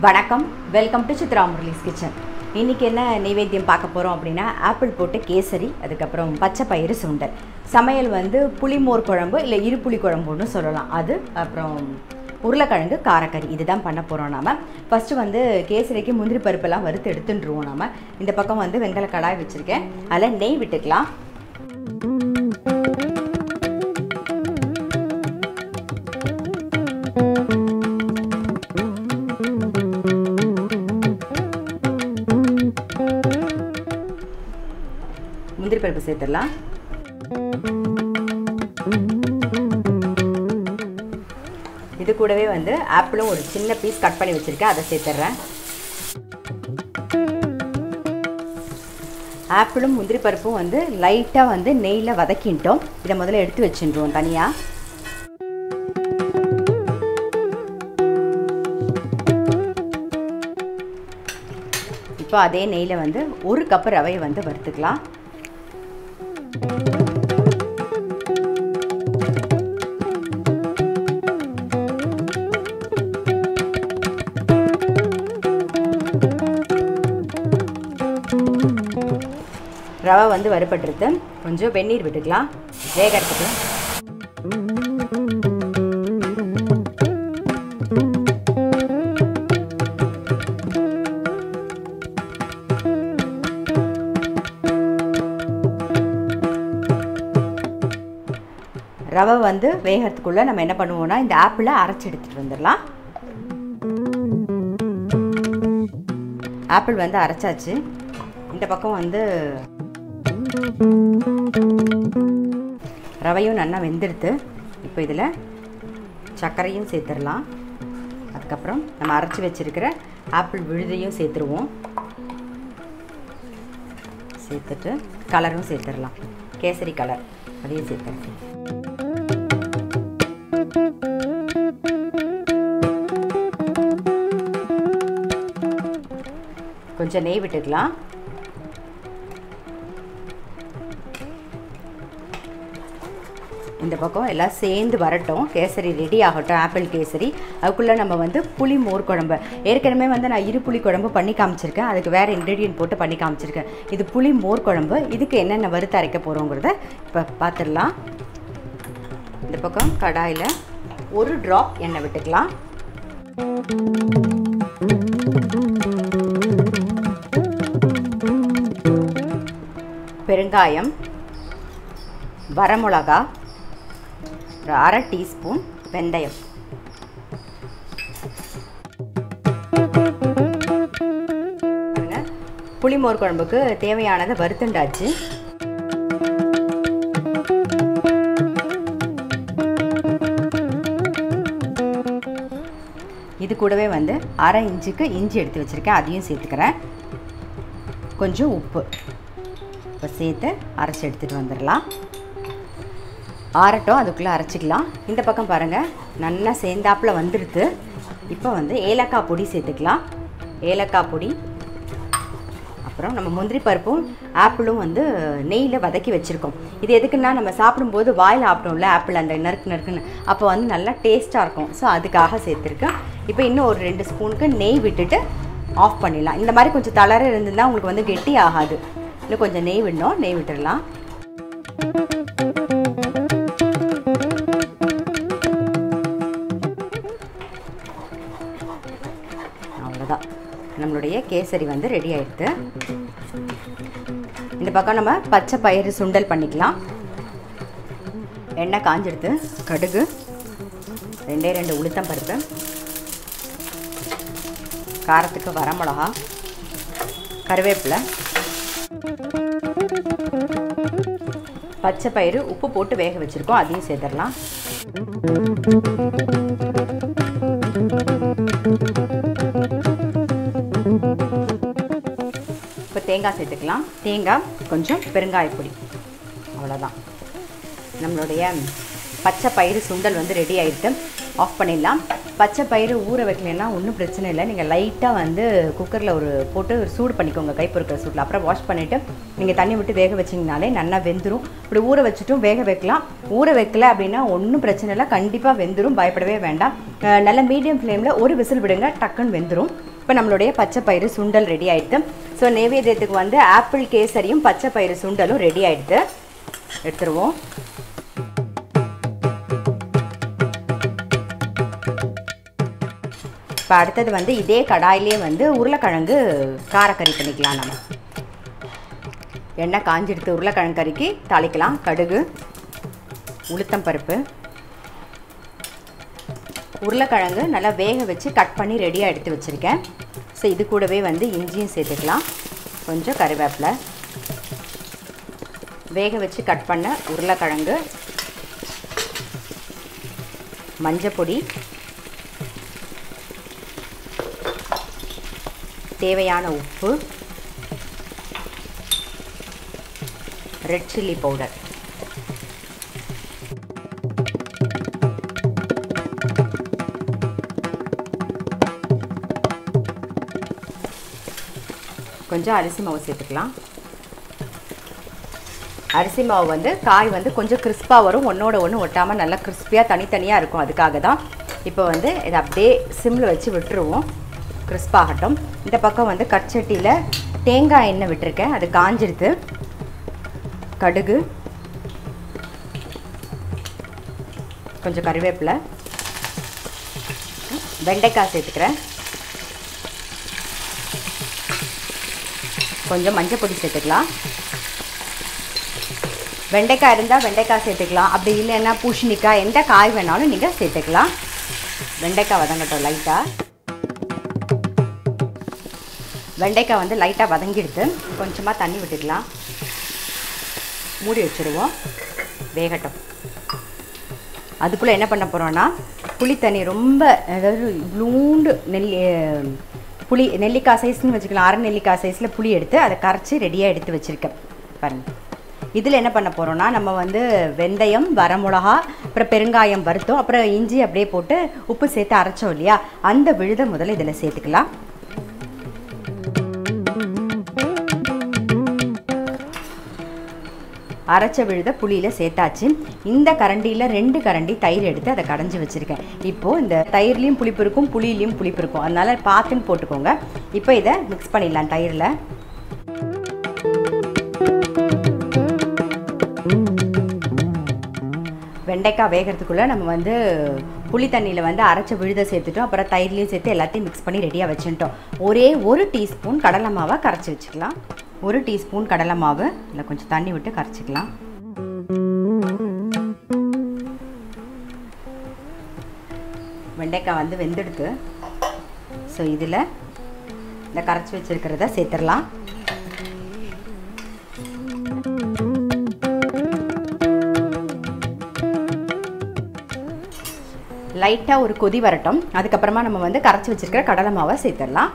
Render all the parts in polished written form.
வணக்கம், welcome to Chitra Murali's kitchen. இன்றைக்கி என்ன நைவேத்தியம் பார்க்க போகிறோம் அப்படின்னா, ஆப்பிள் போட்டு கேசரி, அதுக்கப்புறம் பச்சை பயிறு சுண்டல். சமையல் வந்து புளி மோர் குழம்பு இல்லை இருப்புளி குழம்புன்னு சொல்லலாம். அது அப்புறம் உருளைக்கிழங்கு காரக்கறி, இதுதான் பண்ண போகிறோம். நாம் ஃபஸ்ட்டு வந்து கேசரிக்கு முந்திரி பருப்பெல்லாம் வறுத்து எடுத்துட்டுருவோம். நாம் இந்த பக்கம் வந்து வெங்காய கடாய் வச்சுருக்கேன், அதில் நெய் விட்டுக்கலாம். முந்திரி பருப்பு சேர்த்துடலாம். இது கூடவே வந்து ஆப்பிளும் ஒரு சின்ன பீஸ் கட் பண்ணி வச்சுருக்கேன், அதை சேர்த்துட்றேன். ஆப்பிளும் முந்திரி பருப்பும் வந்து லைட்டாக வந்து நெய்யில் வதக்கிட்டோம். இதை முதல்ல எடுத்து வச்சுருவோம் தனியாக. இப்போ அதே நெய்யில் வந்து ஒரு கப்பு ரவையை வந்து வறுத்துக்கலாம். ரவை வந்து வறுபட்டுருது, கொஞ்சம் வெந்நீர் விட்டுக்கலாம் வேகிறதுக்கு. ரவை வந்து வேகிறதுக்குள்ளே நம்ம என்ன பண்ணுவோம்னா, இந்த ஆப்பிளை அரைச்சி எடுத்துகிட்டு வந்துடலாம். ஆப்பிள் வந்து அரைச்சாச்சு. இந்த பக்கம் வந்து ரவையும் நல்லா வெந்துடுது. இப்போ இதில் சர்க்கரையும் சேர்த்துடலாம். அதுக்கப்புறம் நம்ம அரைச்சி வச்சுருக்கிற ஆப்பிள் விழுதையும் சேர்த்துருவோம். சேர்த்துட்டு கலரும் சேர்த்துடலாம், கேசரி கலர், அதையும் சேர்த்துருக்கேன். கொஞ்சம் நெய் விட்டுக்கலாம். இந்த பக்கம் எல்லாம் சேர்ந்து வரட்டும், கேசரி ரெடி ஆகட்டும். ஆப்பிள் கேசரி. அதுக்குள்ளே நம்ம வந்து புளி மோர் குழம்பு, ஏற்கனவே வந்து நான் இருப்புளி குழம்பு பண்ணி காமிச்சிருக்கேன், அதுக்கு வேறு இன்க்ரீடியன்ட் போட்டு பண்ணி காமிச்சிருக்கேன். இது புளி மோர் குழம்பு. இதுக்கு என்னென்ன வறுத்து அரைக்க போகிறோங்கிறத இப்போ பார்த்துடலாம். இந்த பக்கம் கடாயில் ஒரு ட்ராப் எண்ணெய் விட்டுக்கலாம். பெருங்காயம், வரமிளகா, ஒரு அரை டீஸ்பூன் வெந்தயம். புளி மோர் குழம்புக்கு தேவையானதை வறுத்துண்டாச்சு. இது கூடவே வந்து அரை இன்ச்சுக்கு இஞ்சி எடுத்து வச்சுருக்கேன், அதையும் சேர்த்துக்கிறேன். கொஞ்சம் உப்பு இப்போ சேர்த்து அரைச்சி எடுத்துகிட்டு வந்துடலாம். ஆறட்டும், அதுக்குள்ளே அரைச்சிக்கலாம். இந்த பக்கம் பாருங்கள், நல்லா சேர்ந்தாப்பில் வந்துடுது. இப்போ வந்து ஏலக்காய் பொடி சேர்த்துக்கலாம். ஏலக்காய் பொடி, அப்புறம் நம்ம முந்திரி பருப்பும் ஆப்பிளும் வந்து நெய்யில் வதக்கி வச்சுருக்கோம். இது எதுக்குன்னா, நம்ம சாப்பிடும்போது வாயில் ஆப்பிடும்ல ஆப்பிள், அந்த நறுக்கு நறுக்குன்னு, அப்போ வந்து நல்லா டேஸ்ட்டாக இருக்கும். ஸோ அதுக்காக சேர்த்துருக்கேன். இப்போ இன்னும் ஒரு 2 ஸ்பூனுக்கு நெய் விட்டுட்டு ஆஃப் பண்ணிடலாம். இந்த மாதிரி கொஞ்சம் தளர இருந்துன்னா உங்களுக்கு வந்து கெட்டி ஆகாது. இன்னும் கொஞ்சம் நெய் விடணும், நெய் விட்டுடலாம். அவ்வளோதான், நம்மளுடைய கேசரி வந்து ரெடி ஆகிடுது. இந்த பக்கம் நம்ம பச்சை பயிறு சுண்டல் பண்ணிக்கலாம். எண்ணெய் காஞ்செடுத்து கடுகு, 2 உளுத்தம் பருப்பு, காரத்துக்கு வரமிளகா, கருவேப்பிலை, பச்சை பயிறு உப்பு போட்டு வேக வச்சுருக்கோம், அதையும் சேர்த்துடலாம். இப்போ தேங்காய் சேர்த்துக்கலாம். தேங்காய், கொஞ்சம் பெருங்காயப்பொடி, அவ்வளோதான். நம்மளுடைய பச்சை பயிறு சுண்டல் வந்து ரெடி ஆகிட்டு. ஆஃப் பண்ணிடலாம். பச்சை பயிறு ஊற வைக்கலைன்னா ஒன்றும் பிரச்சனை இல்லை. நீங்கள் லைட்டாக வந்து குக்கரில் போட்டு சூடு பண்ணிக்கோங்க, கை பொறுக்கிற சூட்டில். அப்புறம் வாஷ் பண்ணிவிட்டு நீங்கள் தண்ணி விட்டு வேக வச்சிங்கனாலே நல்லா வெந்துடும். இப்படி ஊற வச்சுட்டும் வேக வைக்கலாம். ஊற வைக்கல அப்படின்னா ஒன்றும் பிரச்சனை இல்லை, கண்டிப்பாக வெந்துடும், பயப்படவே வேண்டாம். நல்ல மீடியம் ஃப்ளேமில் ஒரு விசில் விடுங்க, டக்குன்னு வெந்துடும். இப்போ நம்மளுடைய பச்சை பயிறு சுண்டல் ரெடி ஆயிடுது. ஸோ நைவேத்தியத்துக்கு வந்து ஆப்பிள் கேசரியும் பச்சை பயிறு சுண்டலும் ரெடி ஆயிடுது. எடுத்துருவோம். இப்போ அடுத்தது வந்து இதே கடாயிலே வந்து உருளைக்கிழங்கு காரக்கறி பண்ணிக்கலாம். நம்ம எண்ணெய் காஞ்சிடுத்து. உருளைக்கிழங்கு கறிக்கு தாளிக்கலாம். கடுகு, உளுத்தம் பருப்பு, உருளைக்கிழங்கு நல்லா வேக வச்சு கட் பண்ணி ரெடியாக எடுத்து வச்சுருக்கேன். ஸோ இது கூடவே வந்து இஞ்சியும் சேர்த்துக்கலாம். கொஞ்சம் கறிவேப்பிலை, வேக வச்சு கட் பண்ண உருளைக்கிழங்கு, மஞ்சப்பொடி, தேவையான உப்பு, ரெட் சில்லி பவுடர். கொஞ்சம் அரிசி மாவு சேர்த்துக்கலாம். அரிசி மாவு வந்து காய் வந்து கொஞ்சம் கிறிஸ்பாக வரும். ஒன்றோட ஒன்று ஒட்டாமல் நல்லா கிறிஸ்பியாக தனித்தனியாக இருக்கும். அதுக்காக தான் இப்போ வந்து இதை அப்படியே சிம்மில் வச்சு விட்டுருவோம். கிறிஸ்பாகட்டும். இந்த பக்கம் வந்து கட்சட்டியில் தேங்காய் எண்ணெய் விட்டுருக்கேன். அது காஞ்சிடுது. கடுகு, கொஞ்சம் கறிவேப்பிலை, வெண்டைக்காய் சேர்த்துக்கிறேன். கொஞ்சம் மஞ்சள் பொடி சேர்த்துக்கலாம். வெண்டைக்காய் இருந்தால் வெண்டைக்காய் சேர்த்துக்கலாம். அப்படி இல்லைன்னா பூசணிக்காய், எந்த காய் வேணாலும் நீங்கள் சேர்த்துக்கலாம். வெண்டைக்காய் வதங்கட்டும் லைட்டாக. வெண்டைக்காய் வந்து லைட்டாக வதங்கிடுது. கொஞ்சமாக தண்ணி விட்டுக்கலாம். மூடி வச்சுருவோம். வேகட்டும். அதுக்குள்ளே என்ன பண்ண போகிறோன்னா புளி தண்ணி ரொம்ப, அதாவது இவ்வளோண்டு நெல்லிக்காய் சைஸ்ன்னு வச்சுக்கலாம். அரை நெல்லிக்காய் சைஸில் புளி எடுத்து அதை கரைச்சி ரெடியாக எடுத்து வச்சுருக்கேன். பாருங்கள். இதில் என்ன பண்ண போகிறோன்னா நம்ம வந்து வெந்தயம், வரமிளகா, அப்புறம் பெருங்காயம் வறுத்தோம், அப்புறம் இஞ்சி அப்படியே போட்டு உப்பு சேர்த்து அரைச்சோம் இல்லையா, அந்த விழுதை முதல்ல இதில் சேர்த்துக்கலாம். அரைச்ச விழுத புளியில் சேர்த்தாச்சு. இந்த கரண்டியில் 2 கரண்டி தயிர் எடுத்து அதை கடைஞ்சி வச்சுருக்கேன். இப்போது இந்த தயிர்லேயும் புளிப்பு இருக்கும், புளியிலையும் புளிப்பு இருக்கும். அதனால் பார்த்துன்னு போட்டுக்கோங்க. இப்போ இதை மிக்ஸ் பண்ணிடலாம் தயிரில். வெண்டைக்காய் வேகிறதுக்குள்ளே நம்ம வந்து புளி தண்ணியில் வந்து அரைச்ச விழுதை சேர்த்துட்டோம். அப்புறம் தயிர்லேயும் சேர்த்து எல்லாத்தையும் மிக்ஸ் பண்ணி ரெடியாக வச்சுட்டோம். ஒரே 1 டீஸ்பூன் கடலை மாவை கரைச்சி வச்சுக்கலாம். 1 டீஸ்பூன் கடலை மாவு இல்லை கொஞ்சம் தண்ணி விட்டு கரைச்சிக்கலாம். வெண்டைக்காய் வந்து வெந்தெடுத்து. ஸோ இதில் இந்த கரைச்சி வச்சுருக்கிறத சேர்த்துடலாம். லைட்டாக ஒரு கொதி வரட்டும். அதுக்கப்புறமா நம்ம வந்து கரைச்சி வச்சுருக்கிற கடலை மாவை சேர்த்துடலாம்.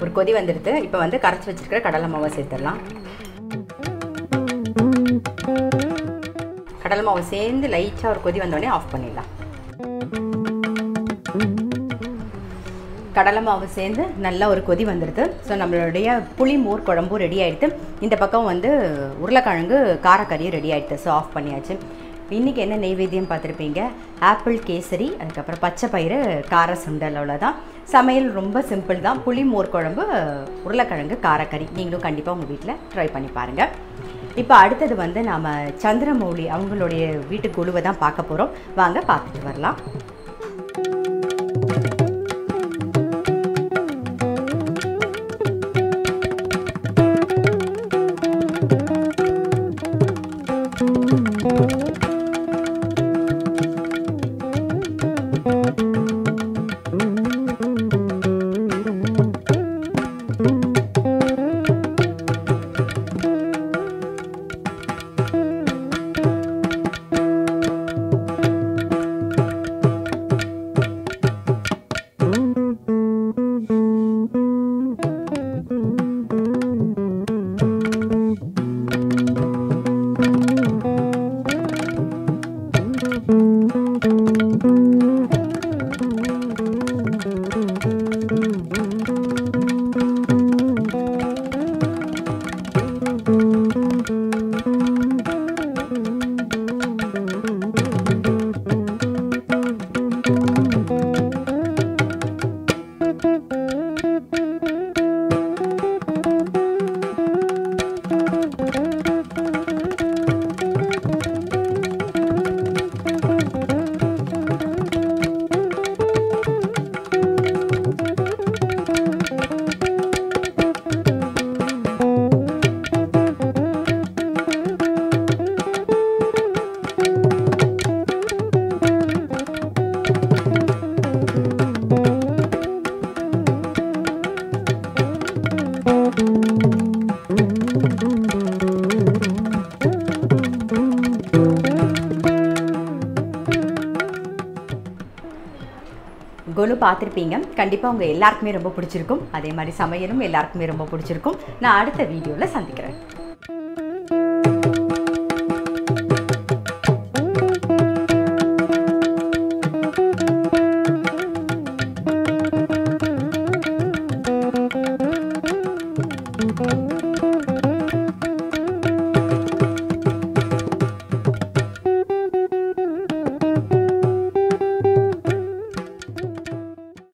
ஒரு கொதி வந்துடுது. இப்போ வந்து கரைச்சி வச்சுருக்கிற கடலை மாவை சேர்த்துடலாம். கடலை மாவு சேர்ந்து லைட்டாக ஒரு கொதி வந்தோடனே ஆஃப் பண்ணிடலாம். கடலை மாவு சேர்ந்து நல்லா ஒரு கொதி வந்துடுது. ஸோ நம்மளுடைய புளி மோர் குழம்பு ரெடி ஆகிடுது. இந்த பக்கம் வந்து உருளைக்கிழங்கு காரக்கறியும் ரெடி ஆகிடுது. ஸோ ஆஃப் பண்ணியாச்சு. இன்றைக்கி என்ன நெய்வேத்தியம் பார்த்துருப்பீங்க? ஆப்பிள் கேசரி, அதுக்கப்புறம் பச்சை பயிறு கார சுண்டல். அவ்வளோதான். சமையல் ரொம்ப சிம்பிள் தான். புளி மோர் குழம்பு, உருளைக்கிழங்கு காரக்கறி. நீங்களும் கண்டிப்பாக உங்கள் வீட்டில் ட்ரை பண்ணி பாருங்கள். இப்போ அடுத்தது வந்து நாம் சந்திரமௌலி அவங்களுடைய வீட்டு குழுவை தான் பார்க்க போகிறோம். வாங்க பார்த்துட்டு வரலாம். பார்த்துருப்பீங்க. கண்டிப்பாக உங்கள் எல்லாருக்குமே ரொம்ப பிடிச்சிருக்கும். அதே மாதிரி சமையலும் எல்லாருக்குமே ரொம்ப பிடிச்சிருக்கும். நான் அடுத்த வீடியோவில் சந்திக்கிறேன்.